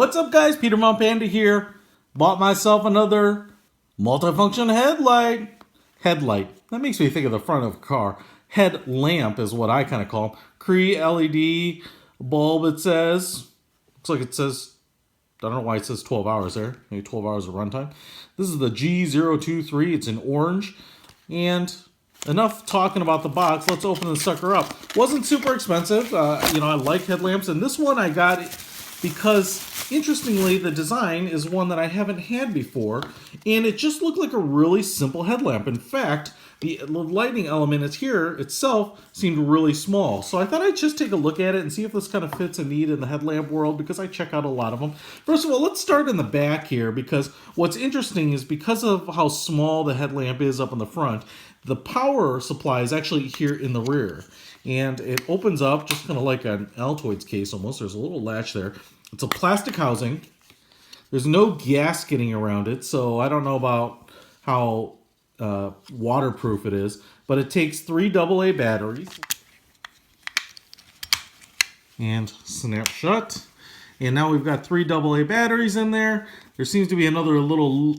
What's up guys, Peter Mount Panda here. Bought myself another multifunction headlight. That makes me think of the front of a car. Headlamp is what I kind of call them. Cree LED bulb, it says. Looks like it says, I don't know why it says 12 hours there. Maybe 12 hours of runtime. This is the G023. It's in orange. And enough talking about the box. Let's open the sucker up. Wasn't super expensive. I like headlamps. And this one I got because, interestingly, the design is one that I haven't had before. And it just looked like a really simple headlamp. In fact, the lighting element itself seemed really small. So I thought I'd just take a look at it and see if this kind of fits a need in the headlamp world, because I check out a lot of them. First of all, let's start in the back here, because what's interesting is because of how small the headlamp is up in the front, the power supply is actually here in the rear. And it opens up just kind of like an Altoids case almost. There's a little latch there. It's a plastic housing. There's no gasketing around it, so I don't know about how waterproof it is, but it takes 3 AA batteries and snap shut. And now we've got 3 AA batteries in there. There seems to be another little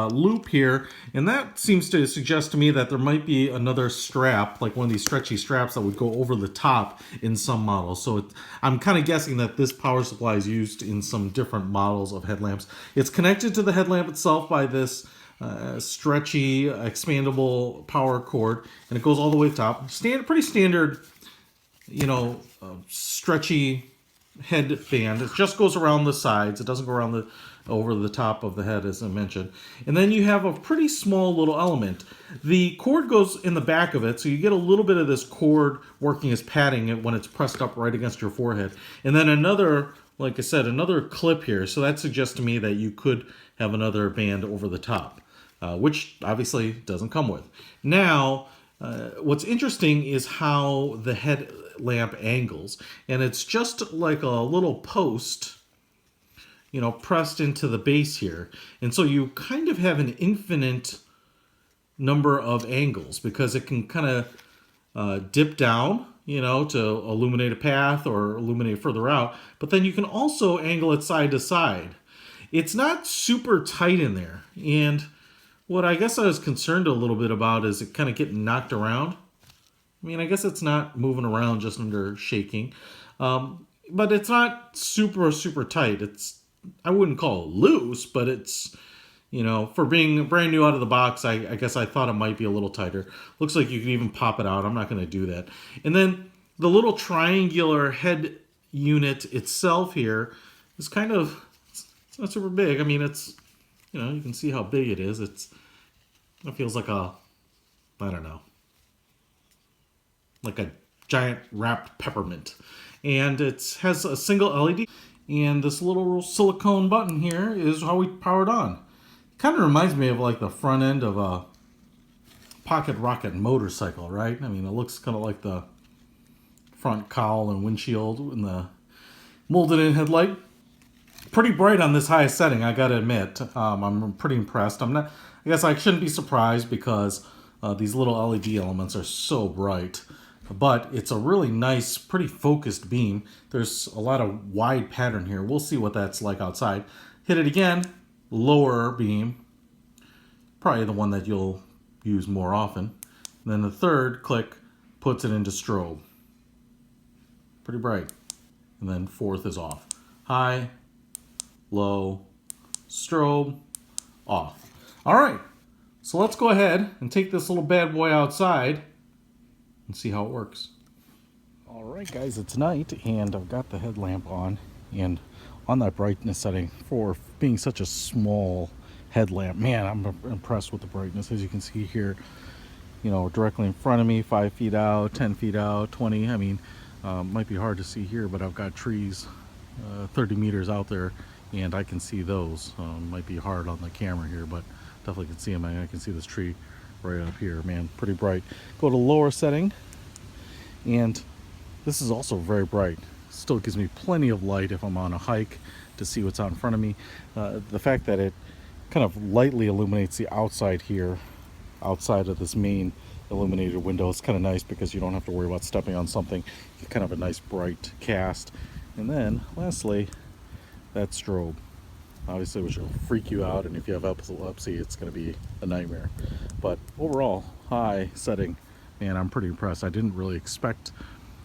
loop here, and that seems to suggest to me that there might be another strap, like one of these stretchy straps that would go over the top in some models. So I'm kind of guessing that this power supply is used in some different models of headlamps. It's connected to the headlamp itself by this stretchy, expandable power cord, and it goes all the way to the top. Pretty standard, stretchy headband. It just goes around the sides. It doesn't go around over the top of the head, as I mentioned. And then you have a pretty small little element. The cord goes in the back of it, so you get a little bit of this cord working as padding when it's pressed up right against your forehead. And then another, like I said, another clip here. So that suggests to me that you could have another band over the top, which obviously doesn't come with. Now, what's interesting is how the headlamp angles, and it's just like a little post, pressed into the base here. And so you kind of have an infinite number of angles, because it can kind of dip down, to illuminate a path or illuminate further out. But then you can also angle it side to side. It's not super tight in there. And what I guess I was concerned a little bit about is it kind of getting knocked around. I mean, I guess it's not moving around just under shaking. But it's not super, super tight. I wouldn't call it loose, but it's, for being brand new out of the box, I guess I thought it might be a little tighter. Looks like you can even pop it out. I'm not going to do that. And then the little triangular head unit itself here is kind of, it's not super big. I mean, it's, you can see how big it is. It feels like I don't know, like a giant wrapped peppermint. And it has a single LED. And this little silicone button here is how we power it on. It kind of reminds me of like the front end of a pocket rocket motorcycle, right? I mean, it looks kind of like the front cowl and windshield and the molded in headlight. Pretty bright on this highest setting, I gotta admit. I'm pretty impressed. I guess I shouldn't be surprised, because these little LED elements are so bright. But it's a really nice, pretty focused beam. There's a lot of wide pattern here. We'll see what that's like outside. Hit it again, lower beam. Probably the one that you'll use more often. And then the third click puts it into strobe. Pretty bright. And then fourth is off. High, low, strobe, off. All right, so let's go ahead and take this little bad boy outside and see how it works. All right, guys, it's night, and I've got the headlamp on, and on that brightness setting for being such a small headlamp, man, I'm impressed with the brightness. As you can see here, directly in front of me, 5 feet out, 10 feet out, 20. I mean, might be hard to see here, but I've got trees 30 meters out there, and I can see those. Might be hard on the camera here, but definitely can see them. I can see this tree right up here, man, pretty bright. Go to lower setting, and this is also very bright. Still gives me plenty of light if I'm on a hike to see what's out in front of me. The fact that it kind of lightly illuminates the outside here, outside of this main illuminated window, is kind of nice, because you don't have to worry about stepping on something. You get kind of a nice bright cast. And then lastly, that strobe, obviously, which will freak you out, and if you have epilepsy, it's going to be a nightmare. But overall, high setting, man, I'm pretty impressed. I didn't really expect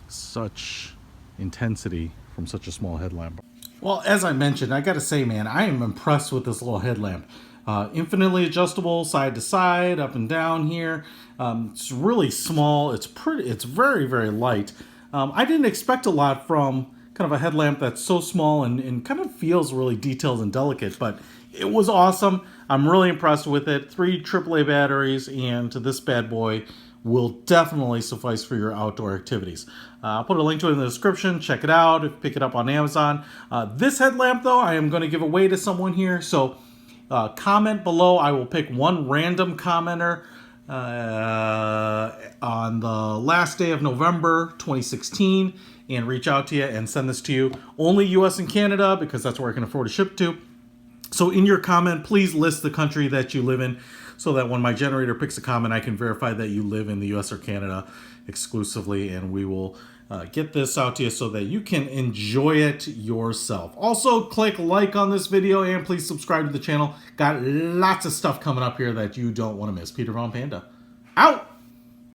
such intensity from such a small headlamp. Well, as I mentioned, I gotta say, man, I am impressed with this little headlamp. Infinitely adjustable, side to side, up and down here. It's really small. It's pretty. It's very, very light. I didn't expect a lot from kind of a headlamp that's so small and kind of feels really detailed and delicate, but it was awesome. I'm really impressed with it. 3 AAA batteries, and this bad boy will definitely suffice for your outdoor activities. I'll put a link to it in the description. Check it out. Pick it up on Amazon. This headlamp, though, I am going to give away to someone here. So comment below. I will pick one random commenter on the last day of November 2016 and reach out to you and send this to you. Only US and Canada, because that's where I can afford to ship to. So in your comment, please list the country that you live in so that when my generator picks a comment, I can verify that you live in the US or Canada exclusively, and we will get this out to you so that you can enjoy it yourself. Also, click like on this video and please subscribe to the channel. Got lots of stuff coming up here that you don't want to miss. Peter Von Panda, out!